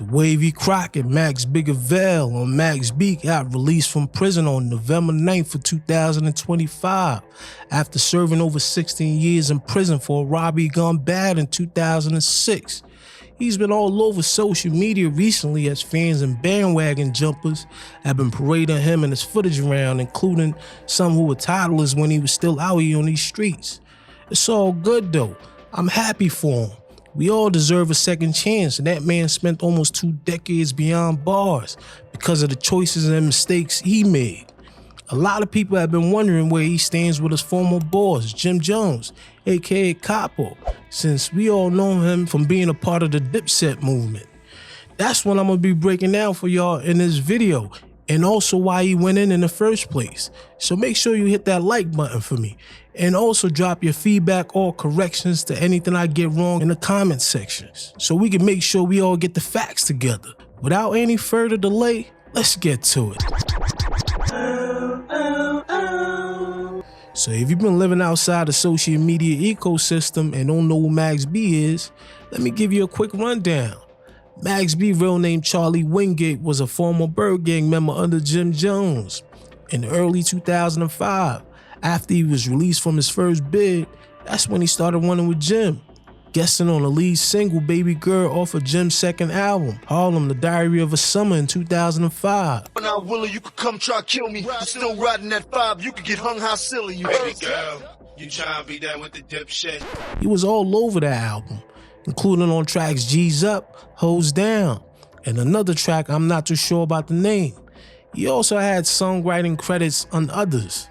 The Wavy Crockett, Max Biggerville on Max B got released from prison on November 9th of 2025 after serving over 16 years in prison for a robbery gone bad in 2006. He's been all over social media recently as fans and bandwagon jumpers have been parading him and his footage around, including some who were toddlers when he was still out here on these streets. It's all good though. I'm happy for him. We all deserve a second chance, and that man spent almost 2 decades behind bars because of the choices and mistakes he made. A lot of people have been wondering where he stands with his former boss, Jim Jones, aka Capo, since we all know him from being a part of the dipset movement. That's what I'm gonna be breaking down for y'all in this video, and also why he went in the first place. So make sure you hit that like button for me, and also drop your feedback or corrections to anything I get wrong in the comment sections, so we can make sure we all get the facts together. Without any further delay, let's get to it. So if you've been living outside the social media ecosystem and don't know who Max B is, let me give you a quick rundown. Max B, real name Charlie Wingate, was a former Byrdgang member under Jim Jones. In early 2005, after he was released from his first bid, that's when he started running with Jim, guesting on the lead single Baby Girl off of Jim's second album, Harlem, The Diary of a Summer in 2005. Now, Willie, you could come try kill me. You still riding that 5, you could get hung how silly you. Baby girl, you tryna be that with the dipset. He was all over that album, including on tracks G's Up, Hoes Down, and another track I'm not too sure about the name. He also had songwriting credits on others.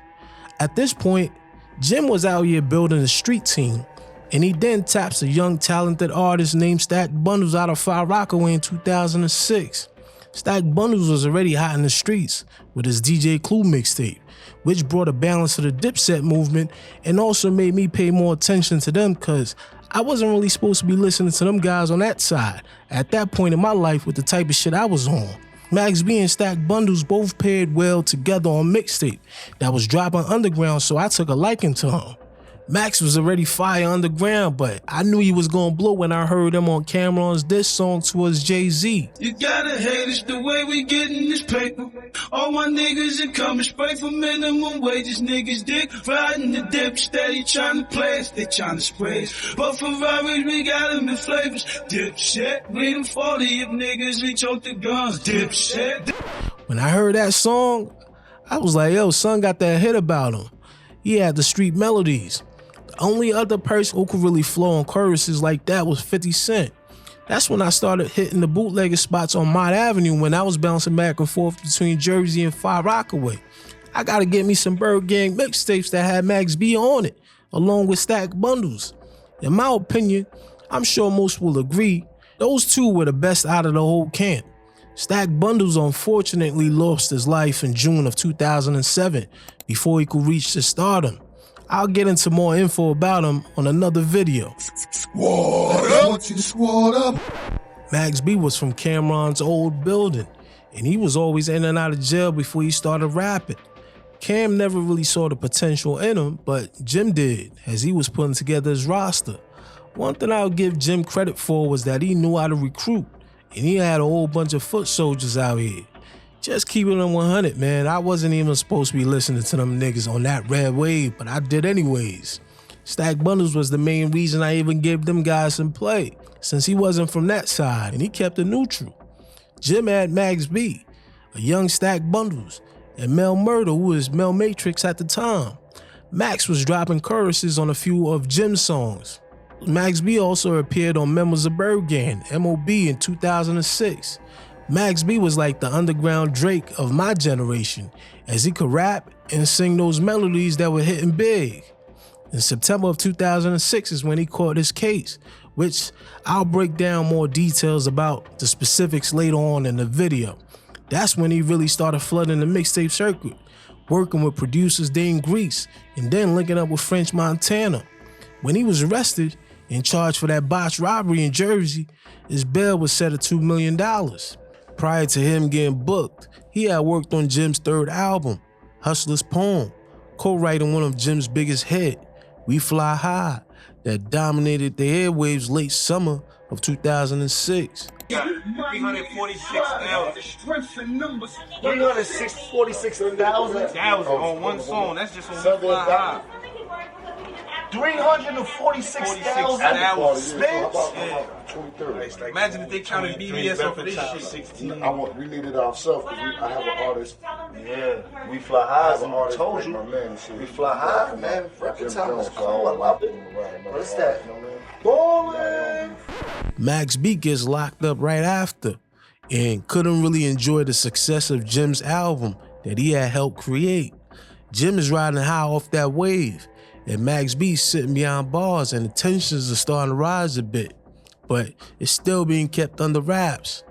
At this point, Jim was out here building a street team, and he then taps a young talented artist named Stack Bundles out of Far Rockaway in 2006. Stack Bundles was already hot in the streets with his DJ Clue mixtape, which brought a balance to the dipset movement and also made me pay more attention to them because I wasn't really supposed to be listening to them guys on that side at that point in my life with the type of shit I was on. Max B and Stack Bundles both paired well together on mixtape that was dropping underground, so I took a liking to him. Max was already fire underground, but I knew he was gonna blow when I heard him on Camron's diss song towards Jay-Z. You gotta hate us the way we getting this paper. All my niggas that come straight for minimum wages. Niggas dick riding the dip steady trying to play us. They trying to spray us. But Ferraris, we got them in flavors. Dipset, we them 40 if niggas, we choke the guns. Dipset. When I heard that song, I was like, yo, son got that hit about him. He had the street melodies. The only other person who could really flow on choruses like that was 50 Cent. That's when I started hitting the bootlegger spots on Mott Avenue when I was bouncing back and forth between Jersey and Far Rockaway. I gotta get me some Byrdgang mixtapes that had Max B on it, along with Stack Bundles. In my opinion, I'm sure most will agree, those two were the best out of the whole camp. Stack Bundles unfortunately lost his life in June of 2007 before he could reach the stardom. I'll get into more info about him on another video. Max B was from Camron's old building, and he was always in and out of jail before he started rapping. Cam never really saw the potential in him, but Jim did, as he was putting together his roster. One thing I'll give Jim credit for was that he knew how to recruit, and he had a whole bunch of foot soldiers out here. Just keeping them 100, man. I wasn't even supposed to be listening to them niggas on that red wave, but I did anyways. Stack Bundles was the main reason I even gave them guys some play, since he wasn't from that side, and he kept it neutral. Jim had Max B, a young Stack Bundles, and Mel Murda, who was Mel Matrix at the time. Max was dropping choruses on a few of Jim's songs. Max B also appeared on Members of Byrdgang, M.O.B. in 2006. Max B was like the underground Drake of my generation, as he could rap and sing those melodies that were hitting big. In September of 2006 is when he caught his case, which I'll break down more details about the specifics later on in the video. That's when he really started flooding the mixtape circuit, working with producers Dane Grease, and then linking up with French Montana. When he was arrested and charged for that botched robbery in Jersey, his bail was set at $2 million. Prior to him getting booked, he had worked on Jim's third album, Hustler's Poem, co-writing one of Jim's biggest hits, We Fly High, that dominated the airwaves late summer of 2006. 346,000 on one song. That's just on Fly High. 346,000 spins? Yeah. Imagine if they counted BBS off of this shit. 16. We needed ourselves because I have an artist. Yeah, we fly high. I told you. My man, We fly high, man. Record time is cold. I love it. What's that? Ballin'! Max B gets locked up right after and couldn't really enjoy the success of Jim's album that he had helped create. Jim is riding high off that wave, and Max B's sitting behind bars, and the tensions are starting to rise a bit, but it's still being kept under wraps.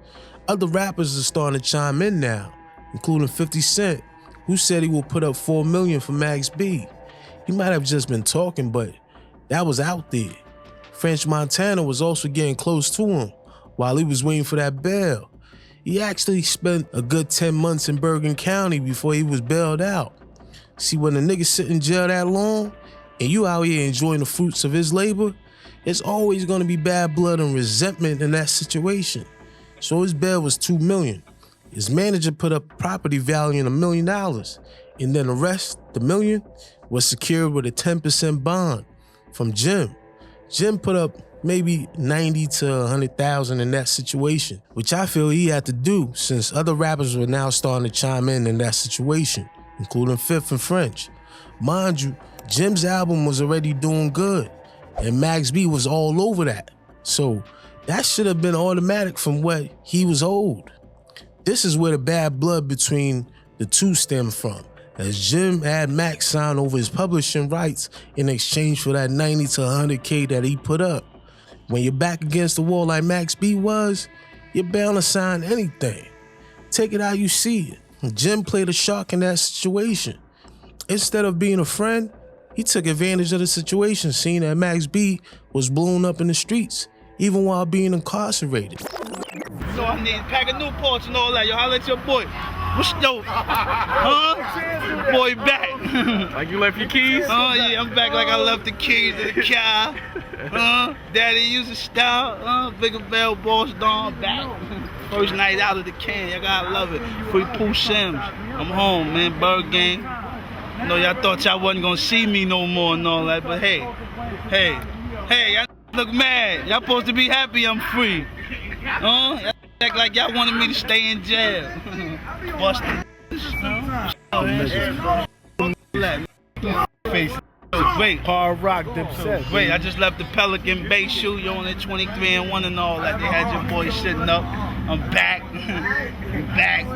Other rappers are starting to chime in now, including 50 Cent, who said he will put up $4 million for Max B. He might have just been talking, but that was out there. French Montana was also getting close to him while he was waiting for that bail. He actually spent a good 10 months in Byrdgang County before he was bailed out. See, when a nigga sit in jail that long and you out here enjoying the fruits of his labor, it's always gonna be bad blood and resentment in that situation. So his bail was $2 million. His manager put up property valuing $1 million, and then the rest, the $1 million, was secured with a 10% bond from Jim. Jim put up maybe 90 to 100,000 in that situation, which I feel he had to do since other rappers were now starting to chime in that situation, including Fifth and French. Mind you, Jim's album was already doing good, and Max B was all over that. So that should have been automatic from what he was owed. This is where the bad blood between the two stemmed from, as Jim had Max sign over his publishing rights in exchange for that 90 to 100K that he put up. When you're back against the wall like Max B was, you're bound to sign anything. Take it how you see it. Jim played a shark in that situation. Instead of being a friend, he took advantage of the situation, seeing that Max B was blown up in the streets, even while being incarcerated. So I need a pack of Newports and all that. Yo, holla at your boy. What's yo? Huh? Boy back. Like you left your keys? Oh yeah, I'm back like I left the keys to the car. Daddy used to style. Bigger Bell, Boss Dawn, back. First night out of the can, y'all gotta love it. Free Pooh Sims. I'm home, man. Byrdgang. I know y'all thought y'all wasn't gonna see me no more and all that, but hey, y'all look mad. Y'all supposed to be happy I'm free. Y'all act like y'all wanted me to stay in jail. Busted. Wait, Hard rock, dipset. wait, I just left the Pelican Bay shoe. You on at 23 and 1 and all that. They had your boy sitting up. I'm back. I'm back.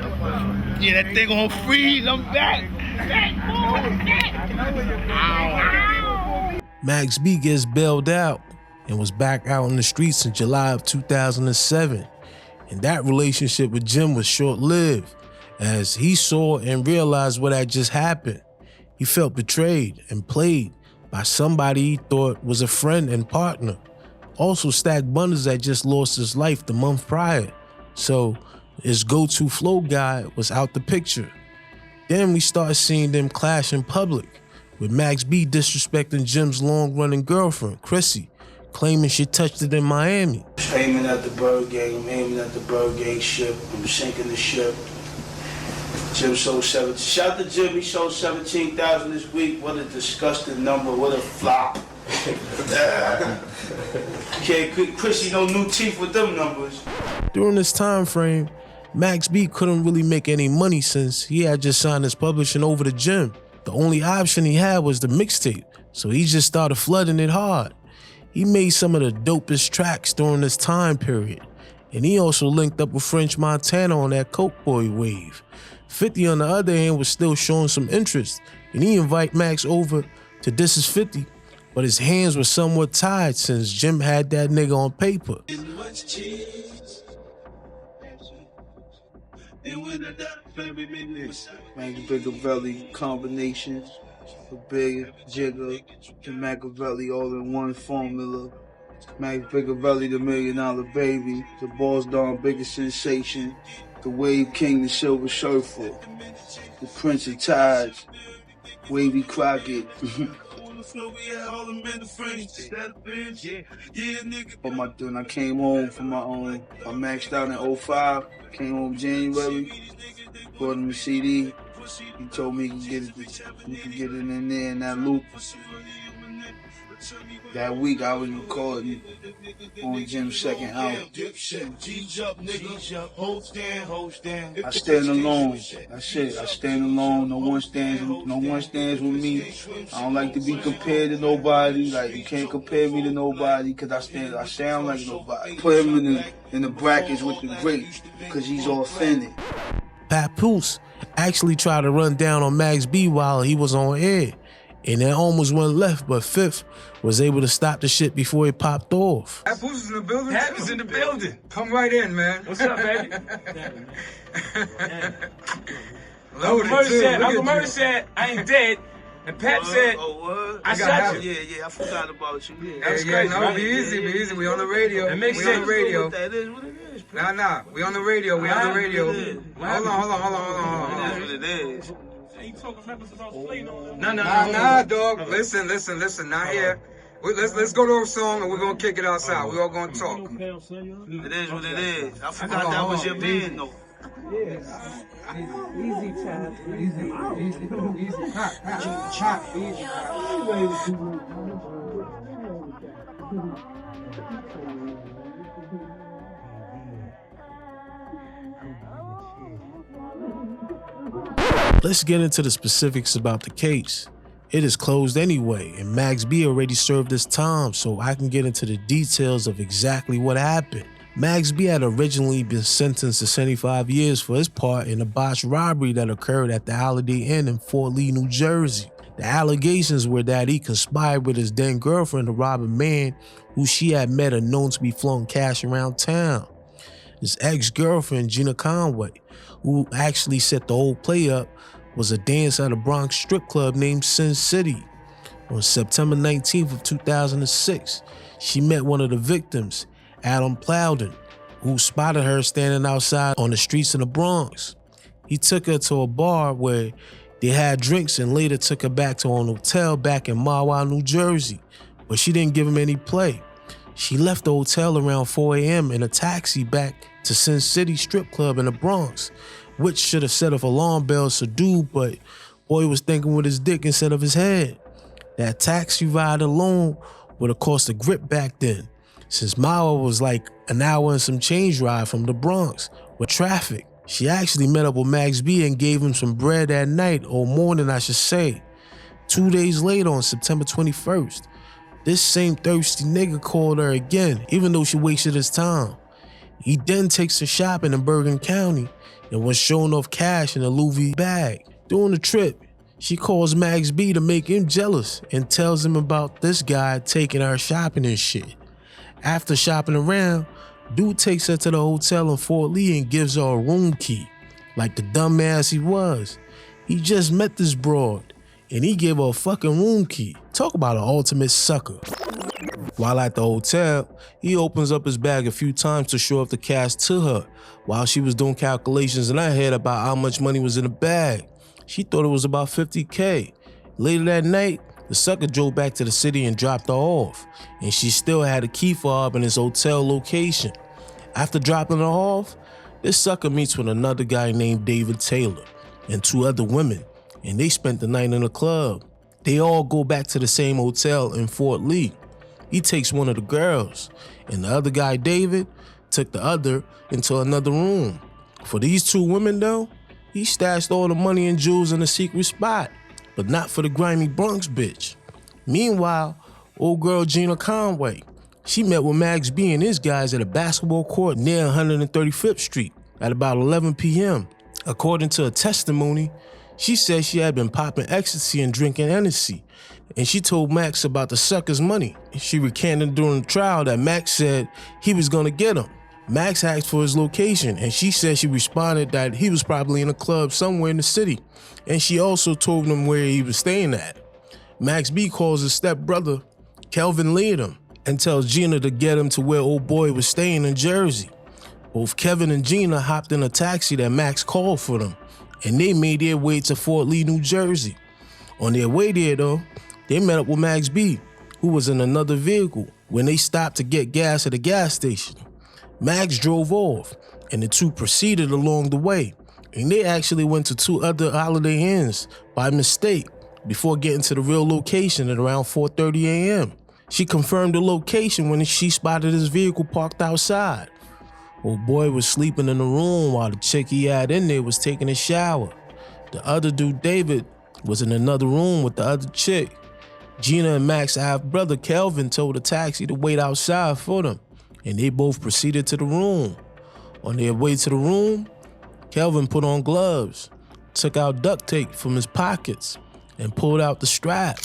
Yeah, that thing on freeze. I'm back. Max B gets bailed out and was back out in the streets in July of 2007. And that relationship with Jim was short-lived, as he saw and realized what had just happened. He felt betrayed and played by somebody he thought was a friend and partner. Also, Stack Bundles had just lost his life the month prior, so his go-to flow guy was out the picture. Then we started seeing them clash in public, with Max B disrespecting Jim's long-running girlfriend, Chrissy, claiming she touched it in Miami. Aiming at the Byrdgang, I'm aiming at the Byrdgang ship. I'm sinking the ship. Jim sold 17. Shout out to Jim, he sold 17,000 this week. What a disgusting number, what a flop. Okay, Chrissy, no new teeth with them numbers. During this time frame, Max B couldn't really make any money since he had just signed his publishing over to Jim. The only option he had was the mixtape, so he just started flooding it hard. He made some of the dopest tracks during this time period, and he also linked up with French Montana on that Coke Boy wave. 50 on the other hand was still showing some interest, and he invited Max over to This Is 50, but his hands were somewhat tied since Jim had that nigga on paper. Max Machiavelli combinations, the big Jigger, the Machiavelli all in one formula. Max Machiavelli, the $1 Million Baby, the Boss Dawn, biggest sensation, the Wave King, the Silver Surfer, the Prince of Tides, Wavy Crockett, flow, we had all them in the frames. Is that a bitch? Yeah, nigga. When I came home from my own, I maxed out in 05, came home January, bought him a CD. He told me you can get it in there in that loop. That week I was recording on Jim's second album. I stand alone. That's it. I stand alone. No one stands with me. I don't like to be compared to nobody. Like, you can't compare me to nobody because I sound like nobody. Put him in the brackets with the greats because he's authentic. Papoose actually tried to run down on Max B while he was on air, and it almost went left, but Fifth was able to stop the shit before it popped off. Papoose is in the building? Pat is in the building. Come right in, man. What's up, baby? Uncle Murda said, I ain't dead. And Pat said, I shot you. Yeah, I forgot about you. That's crazy, no, right? be easy. We on the radio. It makes we sense. on the radio. That is what it is. Nah, we on the radio. We on the radio. Hold on. That's what it is. Ain't talking members about playing on them. Nah, dog. Listen. Not here. Let's go to a song and we're gonna kick it outside. We all gonna talk. It is what it is. I forgot that was your band, though. Easy, Chad. Easy. Chop. Easy. Let's get into the specifics about the case. It is closed anyway, and Max B already served his time, so I can get into the details of exactly what happened. Max B had originally been sentenced to 75 years for his part in a botched robbery that occurred at the Holiday Inn in Fort Lee, New Jersey. The allegations were that he conspired with his then girlfriend to rob a man who she had met and known to be flaunting cash around town. His ex-girlfriend, Gina Conway, who actually set the whole play up, was a dancer at a Bronx strip club named Sin City. On September 19th of 2006, she met one of the victims, Adam Plowden, who spotted her standing outside on the streets of the Bronx. He took her to a bar where they had drinks and later took her back to an hotel back in Mahwah, New Jersey, but she didn't give him any play. She left the hotel around 4 a.m. in a taxi back to Sin City strip club in the Bronx, which should have set off alarm bells to do, but boy was thinking with his dick instead of his head. That taxi ride alone would have cost a grip back then, since Mahwah was like an hour and some change ride from the Bronx with traffic. She actually met up with Max B and gave him some bread that night, or morning I should say. 2 days later, on September 21st, this same thirsty nigga called her again, even though she wasted his time. He then takes her shopping in Byrdgang County and was showing off cash in a Louis bag. During the trip, she calls Max B to make him jealous and tells him about this guy taking her shopping and shit. After shopping around, dude takes her to the hotel in Fort Lee and gives her a room key, like the dumbass he was. He just met this broad, and he gave her a fucking room key. Talk about an ultimate sucker. While at the hotel, he opens up his bag a few times to show off the cash to her, while she was doing calculations in her head about how much money was in the bag. She thought it was about 50K. Later that night, the sucker drove back to the city and dropped her off, and she still had a key fob in his hotel location. After dropping her off, this sucker meets with another guy named David Taylor and 2 other women, and they spent the night in a club. They all go back to the same hotel in Fort Lee. He takes one of the girls, and the other guy, David, took the other into another room. For these 2 women though, he stashed all the money and jewels in a secret spot, but not for the grimy Bronx bitch. Meanwhile, old girl Gina Conway, she met with Max B and his guys at a basketball court near 135th Street at about 11 p.m. According to her testimony, she said she had been popping ecstasy and drinking Hennessy, and she told Max about the sucker's money. She recanted during the trial that Max said he was gonna get him. Max asked for his location, and she said she responded that he was probably in a club somewhere in the city, and she also told him where he was staying at. Max B calls his stepbrother, Kelvin Leadham, and tells Gina to get him to where old boy was staying in Jersey. Both Kevin and Gina hopped in a taxi that Max called for them, and they made their way to Fort Lee, New Jersey. On their way there though, They met up with Max B, who was in another vehicle, when they stopped to get gas at a gas station. Max drove off, and the two proceeded along the way, and they actually went to 2 other Holiday Inns by mistake before getting to the real location at around 4:30 a.m. She confirmed the location when she spotted his vehicle parked outside. Old boy was sleeping in the room while the chick he had in there was taking a shower. The other dude, David, was in another room with the other chick. Gina and Max's half-brother, Kelvin, told the taxi to wait outside for them, and they both proceeded to the room. On their way to the room, Kelvin put on gloves, took out duct tape from his pockets, and pulled out the strap.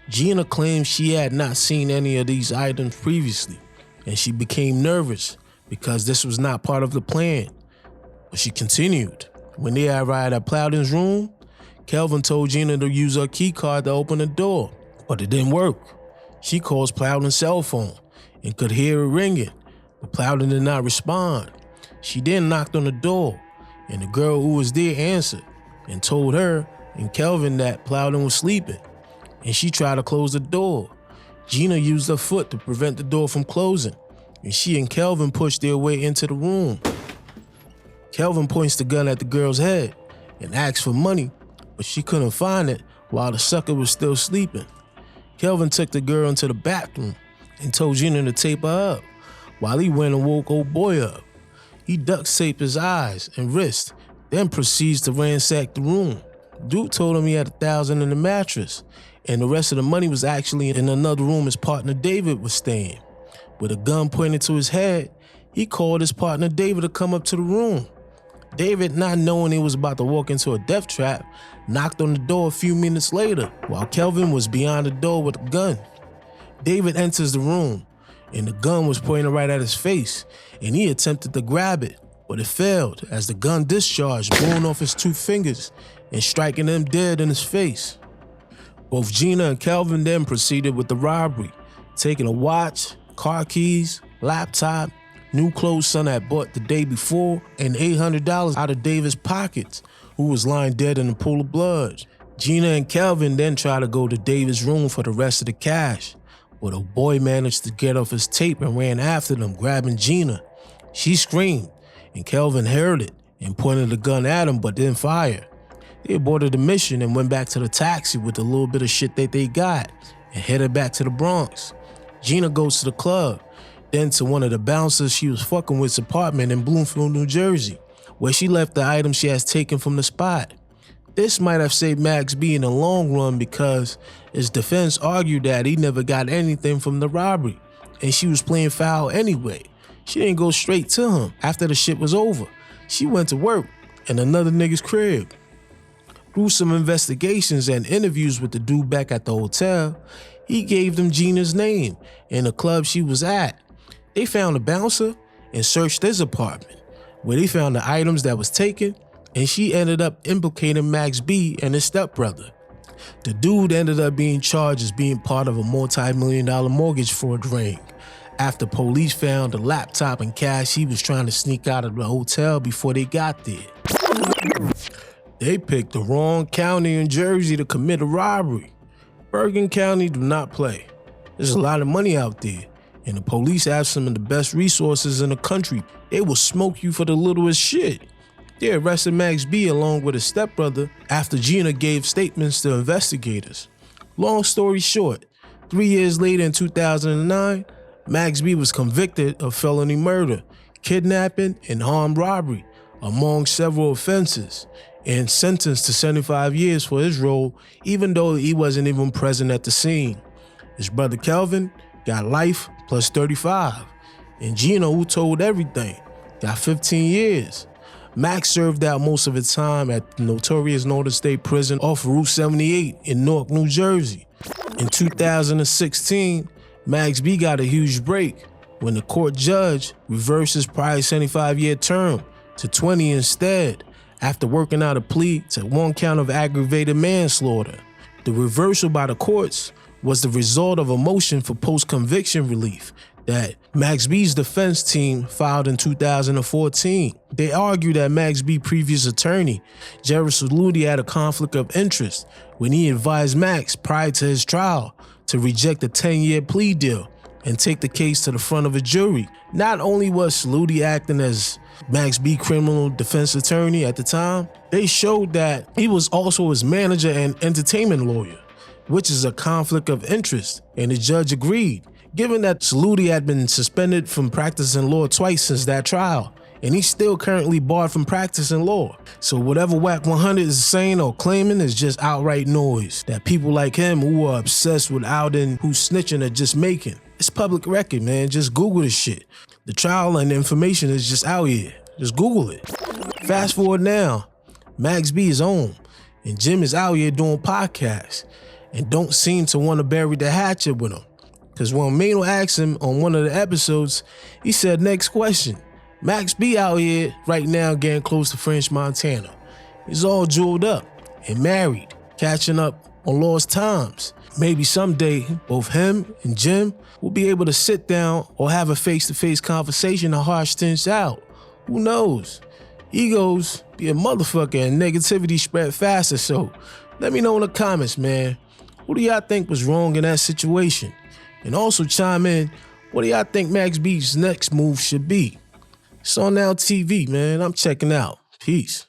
Gina claimed she had not seen any of these items previously, and she became nervous because this was not part of the plan. But she continued. When they arrived at Plowden's room, Kelvin told Gina to use her key card to open the door, but it didn't work. She calls Plowden's cell phone and could hear it ringing, but Plowden did not respond. She then knocked on the door, and the girl who was there answered and told her and Kelvin that Plowden was sleeping, and she tried to close the door. Gina used her foot to prevent the door from closing, and she and Kelvin pushed their way into the room. Kelvin points the gun at the girl's head and asks for money, but she couldn't find it while the sucker was still sleeping. Kelvin took the girl into the bathroom and told Gina to tape her up while he went and woke old boy up. He duct taped his eyes and wrist, then proceeds to ransack the room. Dude told him he had $1,000 in the mattress, and the rest of the money was actually in another room his partner David was staying. With a gun pointed to his head, he called his partner David to come up to the room. David, not knowing he was about to walk into a death trap, knocked on the door a few minutes later while Kelvin was beyond the door with a gun. David enters the room, and the gun was pointed right at his face, and he attempted to grab it, but it failed as the gun discharged, blowing off his 2 fingers and striking him dead in his face. Both Gina and Kelvin then proceeded with the robbery, taking a watch, car keys, laptop, new clothes son had bought the day before, and $800 out of David's pockets, who was lying dead in a pool of blood. Gina and Kelvin then tried to go to David's room for the rest of the cash, but a boy managed to get off his tape and ran after them, grabbing Gina. She screamed, and Kelvin heard it and pointed the gun at him but didn't fire. They aborted the mission and went back to the taxi with a little bit of shit that they got and headed back to the Bronx. Gina goes to the club, then to one of the bouncers she was fucking with's apartment in Bloomfield, New Jersey, where she left the items she has taken from the spot. This might have saved Max B in the long run because his defense argued that he never got anything from the robbery, and she was playing foul anyway. She didn't go straight to him after the shit was over. She went to work in another nigga's crib. Through some investigations and interviews with the dude back at the hotel, he gave them Gina's name and the club she was at. They found a bouncer and searched his apartment, where they found the items that was taken, and she ended up implicating Max B and his stepbrother. The dude ended up being charged as being part of a multi-million-dollar mortgage fraud ring after police found the laptop and cash he was trying to sneak out of the hotel before they got there. They picked the wrong county in Jersey to commit a robbery. Byrdgang County do not play. There's a lot of money out there, and the police have some of the best resources in the country. They will smoke you for the littlest shit. They arrested Max B along with his stepbrother after Gina gave statements to investigators. Long story short, 3 years later in 2009, Max B was convicted of felony murder, kidnapping, and armed robbery, among several offenses, and sentenced to 75 years for his role, even though he wasn't even present at the scene. His brother Kelvin got life plus 35, and Gina, who told everything, got 15 years. Max served out most of his time at the notorious Northern State Prison off Route 78 in Newark, New Jersey. In 2016, Max B got a huge break when the court judge reversed his prior 75-year term to 20 instead, after working out a plea to 1 count of aggravated manslaughter. The reversal by the courts was the result of a motion for post-conviction relief that Max B's defense team filed in 2014. They argue that Max B's previous attorney, Jerry Saludi, had a conflict of interest when he advised Max prior to his trial to reject a 10-year plea deal and take the case to the front of a jury. Not only was Saludi acting as Max B criminal defense attorney at the time, they showed that he was also his manager and entertainment lawyer, which is a conflict of interest, and the judge agreed, given that Saludi had been suspended from practicing law twice since that trial, and he's still currently barred from practicing law. So whatever Wack 100 is saying or claiming is just outright noise that people like him who are obsessed with outing who's snitching are just making. It's public record, man. Just Google this shit. The trial and the information is just out here. Just Google it. Fast forward now, Max B is home, and Jim is out here doing podcasts and don't seem to want to bury the hatchet with him. Because when Maino asked him on one of the episodes, he said, next question. Max B out here right now getting close to French Montana. He's all jeweled up and married, catching up on lost times. Maybe someday, both him and Jim will be able to sit down or have a face-to-face conversation to hash things out. Who knows? Egos be a motherfucker and negativity spread faster, so let me know in the comments, man. What do y'all think was wrong in that situation? And also chime in, what do y'all think Max B's next move should be? It's on Now TV, man. I'm checking out. Peace.